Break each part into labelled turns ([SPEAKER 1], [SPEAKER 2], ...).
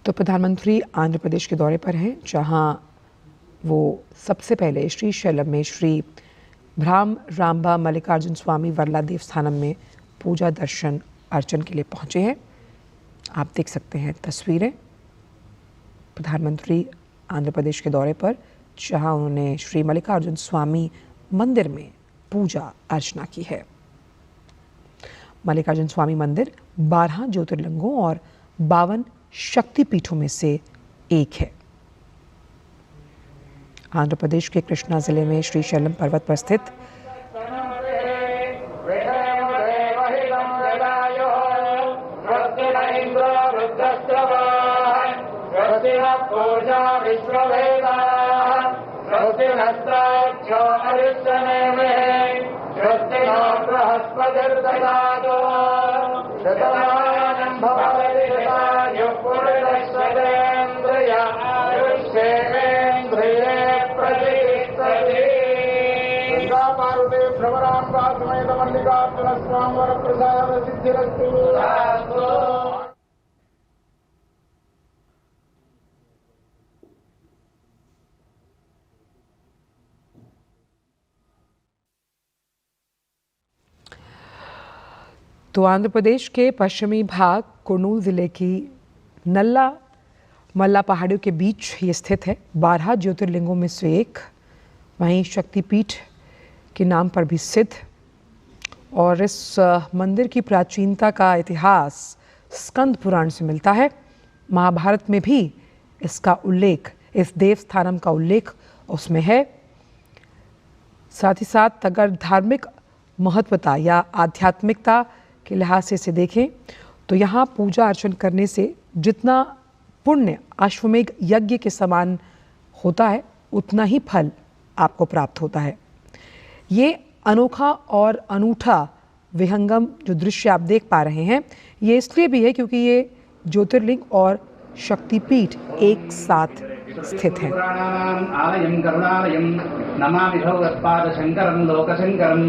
[SPEAKER 1] तो प्रधानमंत्री आंध्र प्रदेश के दौरे पर हैं, जहां वो सबसे पहले श्रीशैलम में श्री भ्राम रामबा मल्लिकार्जुन स्वामी वर्ला देवस्थानम में पूजा दर्शन अर्चन के लिए पहुंचे हैं। आप देख सकते हैं तस्वीरें प्रधानमंत्री आंध्र प्रदेश के दौरे पर, जहां उन्होंने श्री मल्लिकार्जुन स्वामी मंदिर में पूजा अर्चना की है। मल्लिकार्जुन स्वामी मंदिर 12 ज्योतिर्लिंगों और 52 शक्तिपीठों में से एक है। आंध्र प्रदेश के कृष्णा जिले में श्रीशैलम पर्वत पर स्थित तो आंध्र प्रदेश के पश्चिमी भाग कुर्नूल जिले की नल्ला मल्ला पहाड़ियों के बीच ये स्थित है। 12 ज्योतिर्लिंगों में से एक, वहीं शक्तिपीठ के नाम पर भी सिद्ध। और इस मंदिर की प्राचीनता का इतिहास स्कंद पुराण से मिलता है। महाभारत में भी इसका उल्लेख, इस देवस्थानम का उल्लेख उसमें है। साथ ही साथ अगर धार्मिक महत्वता या आध्यात्मिकता के लिहाज से इसे देखें तो यहाँ पूजा अर्चन करने से जितना पुण्य अश्वमेघ यज्ञ के समान होता है, उतना ही फल आपको प्राप्त होता है। ये अनोखा और अनूठा विहंगम जो दृश्य आप देख पा रहे हैं, ये इसलिए भी है क्योंकि ये ज्योतिर्लिंग और शक्तिपीठ एक साथ स्थित हैं।
[SPEAKER 2] आलयं करुणालयं नमामि भगवत्पाद शंकरं लोकशंकरं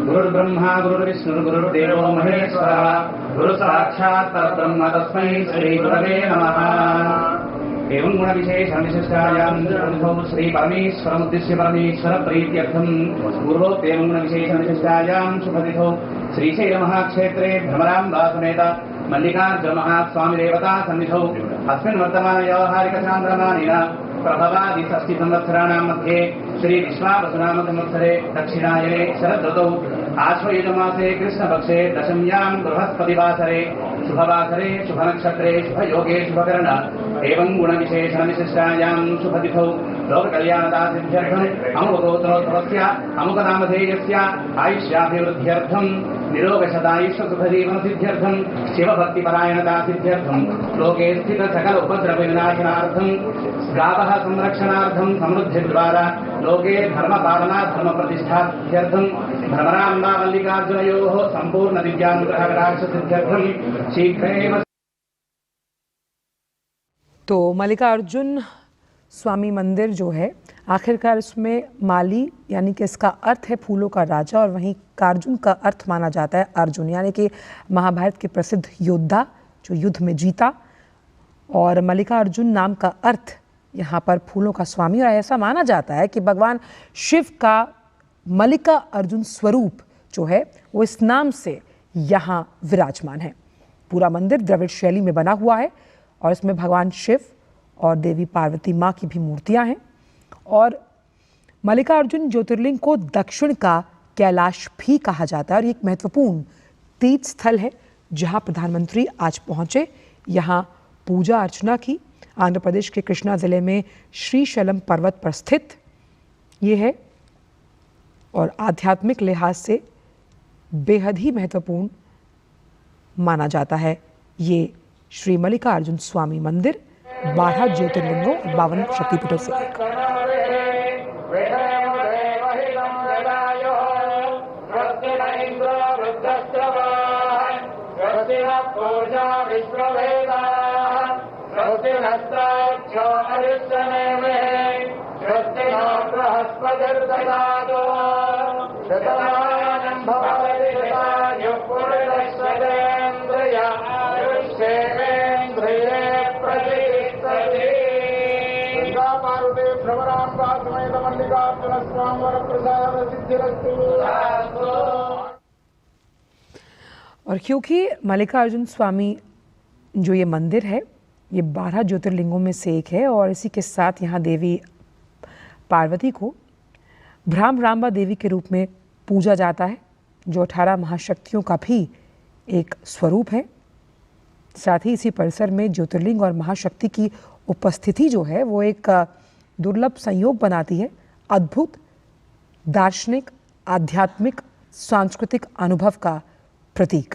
[SPEAKER 2] गुरुर्ब्रह्मा गुरुर्विष्णुः गुरुर्देवो महेश्वरः गुरु साक्षात् परब्रह्म तस्मै श्री गुरवे नमः। एवं गुण विशेषण विशिष्टायां श्री परमेश्वरमुद्दिश्य परमेश्वर प्रीत्यर्थं गुरोः एवं गुण विशेषण विशिष्टायां शुभतिथौ श्रीशैल महाक्षेत्रे भ्रमराम्बा समेत मल्लिकार्जुन महास्वामी देवता सन्निधौ अस्मिन् वर्तमान व्यावहारिक चान्द्रमानेन प्रभवादि षष्टि संवत्सराणां मध्ये श्री विश्वावसुनाम संवत्सरे दक्षिणायने शरदृतौ आश्वयुजमासे कृष्णपक्षे दशम्यां बृहस्पतिवासरे शुभवासरे शुभनक्षत्रे शुभयोगे शुभकरण एवं गुणविशेषण विशिष्टायां शुभतिथौ लोककल्याणदासिद्ध्यर्थम् अमुकगोत्रोद्भवस्य अमुकनामधेयस्य आयुष्याभिवृद्ध्यर्थं निरोगशतायुष्यसुखजीवनसिद्ध्यर्थं शिवभक्तिपरायणतासिद्ध्यर्थं लोके स्थित सकल उपद्रवविनाशनार्थं गावः संरक्षणार्थं समृद्धिद्वारा लोके धर्मपालना धर्मप्रतिष्ठासिद्ध्यर्थं भ्रमराम्बा मल्लिकार्जुनयोः सम्पूर्ण दिव्यानुग्रहकटाक्षसिद्ध्यर्थं शीघ्रेव।
[SPEAKER 1] तो मल्लिकार्जुन स्वामी मंदिर जो है, आखिरकार इसमें माली यानी कि इसका अर्थ है फूलों का राजा, और वहीं कार्जुन का अर्थ माना जाता है अर्जुन, यानी कि महाभारत के प्रसिद्ध योद्धा जो युद्ध में जीता। और मल्लिकार्जुन नाम का अर्थ यहाँ पर फूलों का स्वामी, और ऐसा माना जाता है कि भगवान शिव का मल्लिका अर्जुन स्वरूप जो है वो इस नाम से यहाँ विराजमान है। पूरा मंदिर द्रविड़ शैली में बना हुआ है और इसमें भगवान शिव और देवी पार्वती माँ की भी मूर्तियाँ हैं। और मल्लिकार्जुन ज्योतिर्लिंग को दक्षिण का कैलाश भी कहा जाता है, और एक महत्वपूर्ण तीर्थ स्थल है जहाँ प्रधानमंत्री आज पहुँचे, यहाँ पूजा अर्चना की। आंध्र प्रदेश के कृष्णा जिले में श्रीशैलम पर्वत पर स्थित ये है और आध्यात्मिक लिहाज से बेहद ही महत्वपूर्ण माना जाता है। ये श्री मल्लिकार्जुन स्वामी मंदिर 12 ज्योतिर्लिंगों और 52 शक्तिपीठों से एक।
[SPEAKER 3] सेवेन्द्रिये प्रति भ्रमराम्बा समेत मल्लिकार्जुन स्वामी वरप्रसाद सिद्धिरस्तु।
[SPEAKER 1] और क्योंकि मल्लिकार्जुन स्वामी जो ये मंदिर है ये 12 ज्योतिर्लिंगों में से एक है और इसी के साथ यहाँ देवी पार्वती को भ्रामराम्बा देवी के रूप में पूजा जाता है, जो 18 महाशक्तियों का भी एक स्वरूप है। साथ ही इसी परिसर में ज्योतिर्लिंग और महाशक्ति की उपस्थिति जो है वो एक दुर्लभ संयोग बनाती है, अद्भुत दार्शनिक, आध्यात्मिक, सांस्कृतिक अनुभव का प्रतीक।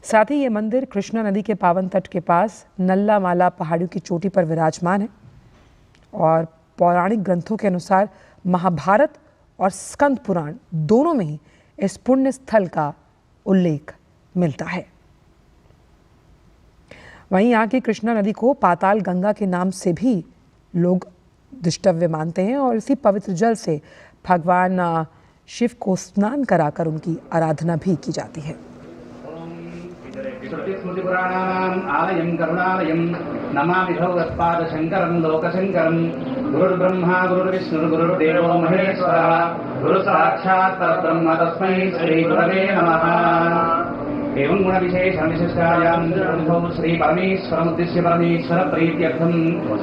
[SPEAKER 1] साथ ही ये मंदिर कृष्णा नदी के पावन तट के पास नल्ला माला पहाड़ियों की चोटी पर विराजमान है और पौराणिक ग्रंथों के अनुसार महाभारत और स्कंद पुराण दोनों में ही इस पुण्य स्थल का उल्लेख मिलता है। वहीं यहाँ की कृष्णा नदी को पाताल गंगा के नाम से भी लोग दृष्टव्य मानते हैं और इसी पवित्र जल से भगवान शिव को स्नान कराकर उनकी आराधना भी की जाती है।
[SPEAKER 2] श्रुतिस्मृतिपुराणानाम् आलयं करुणालयं नमामि भगवत्पादशङ्करं लोकशङ्करं। गुरुर्ब्रह्मा गुरुर्विष्णुर्गुरुर्देवो महेश्वरः गुरुसाक्षात् परब्रह्म तस्मै श्रीगुरवे नमः। एवं गुणविशेषविशिष्टायां श्री परमेश्वरमुद्दिश्य परमेश्वर प्रीत्यर्थं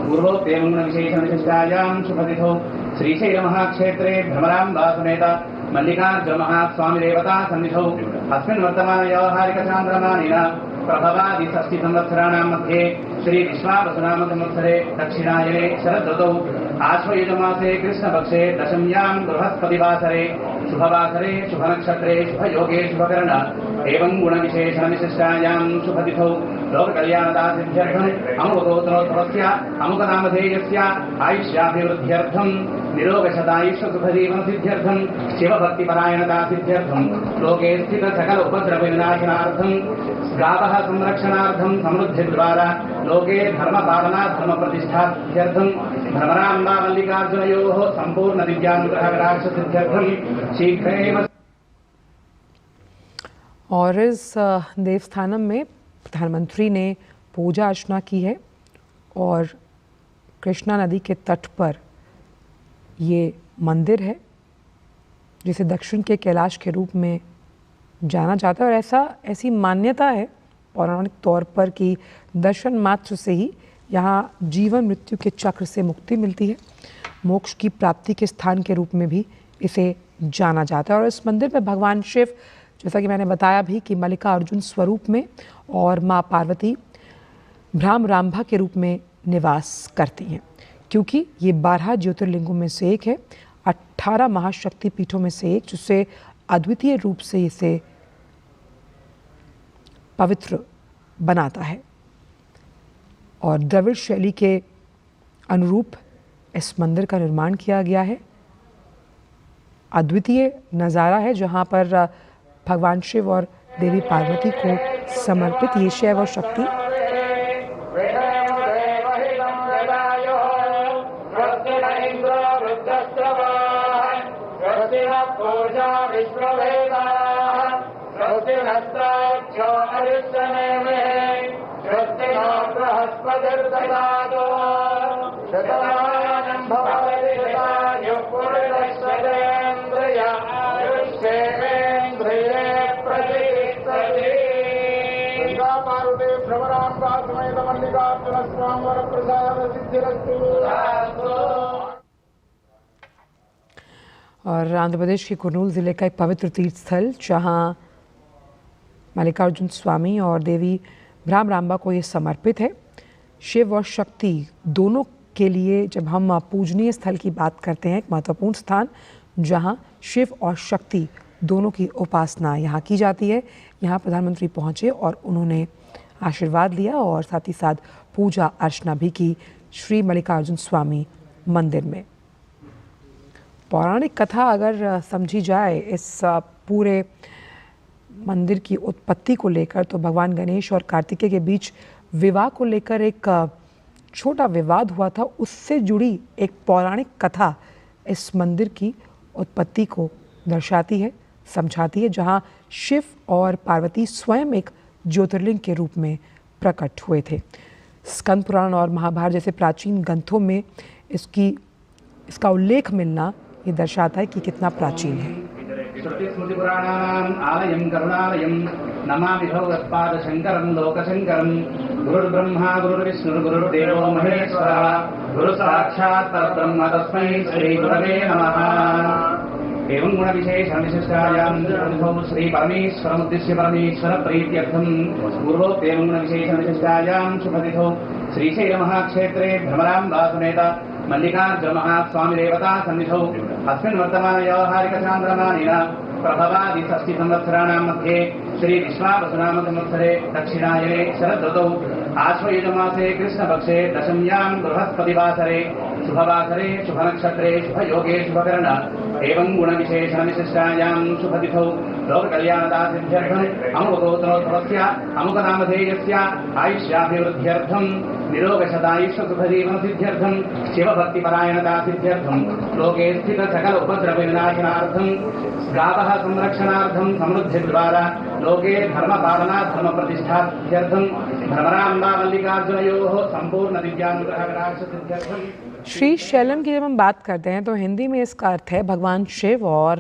[SPEAKER 2] पूर्वोक्तेवं गुणविशेषविशिष्टायां शुभतिथौ श्रीशैलमहाक्षेत्रे भ्रमराम्बा समेत मल्लिकार्जुन महास्वामी देवता सन्निधौ अस्मिन् वर्तमान व्यावहारिकचान्द्रमानेन प्रभवादि षष्टि संवत्सराणां मध्ये श्री विश्वावसुनाम संवत्सरे दक्षिणायने शरदृतौ आश्वयुजमासे कृष्णपक्षे दशम्यां बृहस्पतिवासरे शुभवासरे शुभनक्षत्रे शुभयोगे शुभकर्ण एवं गुणविशेषणविशिष्टायां शुभतिथौ लोककल्याणदासिद्ध्यर्थम् अमुकगोत्रोद्भवस्य अमुकनामधेयस्य आयुष्याभिवृद्ध्यर्थं निरोगशतायुष्यसुखजीवनसिद्ध्यर्थं शिवभक्तिपरायणतासिद्ध्यर्थं लोके स्थित सकल उपद्रवविनाशनार्थं गावः संरक्षणार्थं समृद्धिद्वारा लोके धर्मपालना धर्मप्रतिष्ठार्थं भ्रमराम्बा मल्लिकार्जुनयोः सम्पूर्ण दिव्यानुग्रहकटाक्षसिद्ध्यर्थं शीघ्रेण।
[SPEAKER 1] और इस देवस्थानम में प्रधानमंत्री ने पूजा अर्चना की है और कृष्णा नदी के तट पर ये मंदिर है जिसे दक्षिण के कैलाश के रूप में जाना जाता है और ऐसी मान्यता है पौराणिक तौर पर कि दर्शन मात्र से ही यहाँ जीवन मृत्यु के चक्र से मुक्ति मिलती है, मोक्ष की प्राप्ति के स्थान के रूप में भी इसे जाना जाता है। और इस मंदिर में भगवान शिव, जैसा कि मैंने बताया भी, कि मल्लिकार्जुन स्वरूप में और माँ पार्वती भ्रामराम्बा के रूप में निवास करती हैं। क्योंकि ये 12 ज्योतिर्लिंगों में से एक है, 18 महाशक्ति पीठों में से एक, जिससे अद्वितीय रूप से इसे पवित्र बनाता है। और द्रविड़ शैली के अनुरूप इस मंदिर का निर्माण किया गया है। अद्वितीय नज़ारा है जहाँ पर भगवान शिव और देवी पार्वती को समर्पित ये शैव और शक्ति
[SPEAKER 3] भ्रमराम्बा समेत मल्लिकार्जुन स्वामी वरप्रसाद सिद्धिरस्तु।
[SPEAKER 1] और आंध्र प्रदेश के कुर्नूल ज़िले का एक पवित्र तीर्थ स्थल जहाँ मल्लिकार्जुन स्वामी और देवी भ्रामराम्बा को ये समर्पित है। शिव और शक्ति दोनों के लिए जब हम पूजनीय स्थल की बात करते हैं, एक महत्वपूर्ण स्थान जहाँ शिव और शक्ति दोनों की उपासना यहाँ की जाती है। यहाँ प्रधानमंत्री पहुँचे और उन्होंने आशीर्वाद लिया और साथ ही साथ पूजा अर्चना भी की श्री मल्लिकार्जुन स्वामी मंदिर में। पौराणिक कथा अगर समझी जाए इस पूरे मंदिर की उत्पत्ति को लेकर, तो भगवान गणेश और कार्तिकेय के बीच विवाह को लेकर एक छोटा विवाद हुआ था। उससे जुड़ी एक पौराणिक कथा इस मंदिर की उत्पत्ति को दर्शाती है, समझाती है, जहाँ शिव और पार्वती स्वयं एक ज्योतिर्लिंग के रूप में प्रकट हुए थे। स्कंद पुराण और महाभारत जैसे प्राचीन ग्रंथों में इसका उल्लेख मिलना ये दर्शाता है कि कितना प्राचीन है।
[SPEAKER 2] श्रुतिस्मृतिपुराणानाम् आलयं करुणालयं नमामि भगवत्पादशङ्करं लोकशङ्करं। गुरुर्ब्रह्मा गुरुर्विष्णुर्गुरुर्देवो महेश्वरः गुरुसाक्षात् परब्रह्म तस्मै श्रीगुरवे नमः। एवं गुणविशेषविशिष्टायां श्री परमेश्वरमुद्दिश्य परमेश्वर प्रीत्यर्थं पूर्वोक्तेवं गुणविशेषविशिष्टायां शुभतिथौ श्रीशैलमहाक्षेत्रे भ्रमराम्बा समेत मल्लिकार्जुनमहास्वामिदेवता सन्निधौ अस्मिन् वर्तमान व्यावहारिकचान्द्रमानेन प्रभवादि षष्टि संवत्सराणां मध्ये श्री विश्वावसुनाम संवत्सरे दक्षिणायने शरदृतौ आश्वयुजमासे कृष्णपक्षे दशम्यां बृहस्पतिवासरे शुभवासरे शुभनक्षत्रे शुभयोगे शुभकरण एवं गुणविशेषविशिष्टायां शुभतिथौ लोककल्याणदासिद्ध्यर्थम् अमुकगोत्रोद्भवस्य अमुकनामधेयस्य आयुष्याभिवृद्ध्यर्थं निरोगशतायुष्यसुखजीवनसिद्ध्यर्थं शिवभक्तिपरायणतासिद्ध्यर्थं लोके स्थित सकल उपद्रवविनाशनार्थं गावः संरक्षणार्थं समृद्धिद्वारा लोके धर्मपालना धर्मप्रतिष्ठासिद्ध्यर्थं भ्रमराम्बा मल्लिकार्जुनयोः संपूर्ण दिव्यानुग्रहकटाक्षसिद्ध्यर्थं।
[SPEAKER 1] श्री शैलम की जब हम बात करते हैं तो हिंदी में इसका अर्थ है भगवान शिव और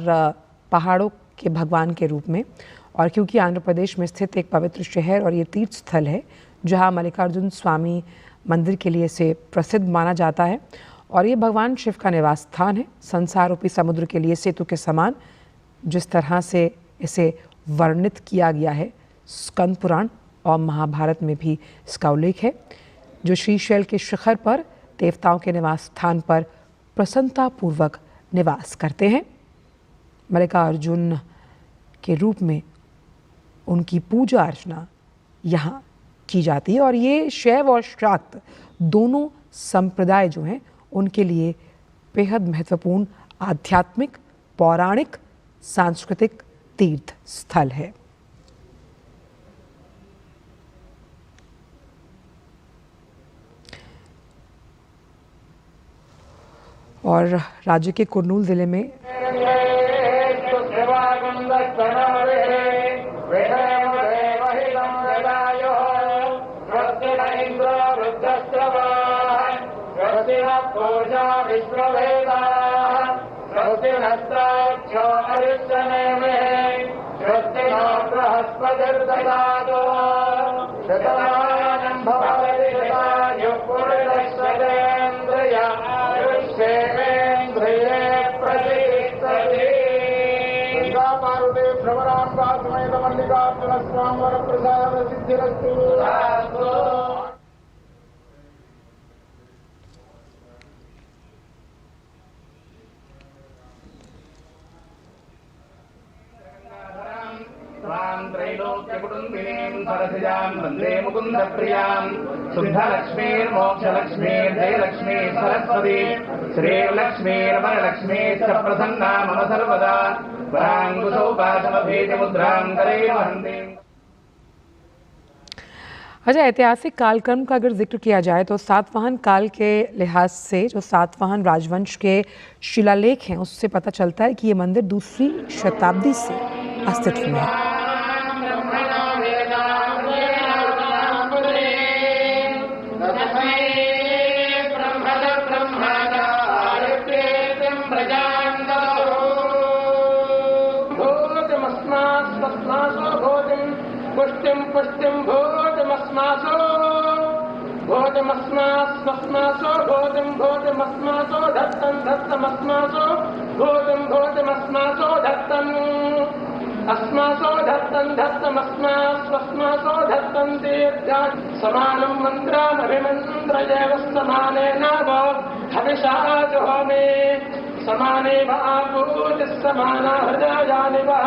[SPEAKER 1] पहाड़ों के भगवान के रूप में। और क्योंकि आंध्र प्रदेश में स्थित एक पवित्र शहर और ये तीर्थ स्थल है जहाँ मल्लिकार्जुन स्वामी मंदिर के लिए इसे प्रसिद्ध माना जाता है और ये भगवान शिव का निवास स्थान है। संसार रूपी समुद्र के लिए सेतु के समान जिस तरह से इसे वर्णित किया गया है स्कंद पुराण और महाभारत में भी इसका उल्लेख है। जो श्रीशैल के शिखर पर देवताओं के निवास स्थान पर प्रसन्नतापूर्वक निवास करते हैं। मल्लिकार्जुन के रूप में उनकी पूजा अर्चना यहाँ की जाती है और ये शैव और शाक्त दोनों संप्रदाय जो हैं उनके लिए बेहद महत्वपूर्ण आध्यात्मिक, पौराणिक, सांस्कृतिक तीर्थ स्थल है। और राज्य के कुर्नूल जिले में
[SPEAKER 3] भ्रमराम्बा समेत मल्लिकार्जुन स्वामी वरप्रसाद सिद्धिरस्तु।
[SPEAKER 2] त्रैलोक्यकुटुम्बिनीं सरसिजां वन्दे मुकुन्दप्रियां शुद्धलक्ष्मीर्मोक्षलक्ष्मीर्जयलक्ष्मी सरस्वती श्रीलक्ष्मीर्वरलक्ष्मीश्च प्रसन्ना मम सर्वदा वराङ्कुशोपासमभेदमुद्रां करे वहन्ति।
[SPEAKER 1] अच्छा, ऐतिहासिक कालक्रम का अगर जिक्र किया जाए तो सातवाहन काल के लिहाज से जो सातवाहन राजवंश के शिलालेख हैं उससे पता चलता है कि ये मंदिर दूसरी शताब्दी से अस्तित्व में है।
[SPEAKER 3] पुष्टिं भोजमस्मासो भोजमस्मासो भोजमस्मासो धत्तमस्मासो भोजमस्मासो धत्तम् अस्मासो धत्तमस्मासो धत्तं तीर्था समानं मन्त्रामभिमन्त्रयेव समानेन वो हविषा जुहोमि समाने आपूतिः समाना हृदयानि वः।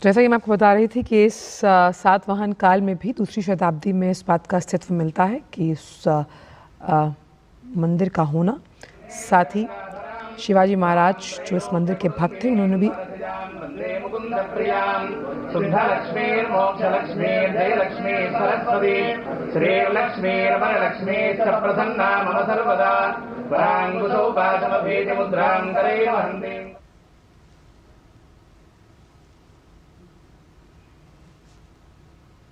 [SPEAKER 1] जैसा कि मैं आपको बता रही थी कि इस सातवाहन काल में भी दूसरी शताब्दी में इस बात का अस्तित्व मिलता है कि इस मंदिर का होना, साथ ही शिवाजी महाराज जो इस मंदिर के भक्त थे उन्होंने भी
[SPEAKER 2] प्रसन्ना मम सर्वदा वराङ्कुशोपासमभेदमुद्रां करे वहन्ति।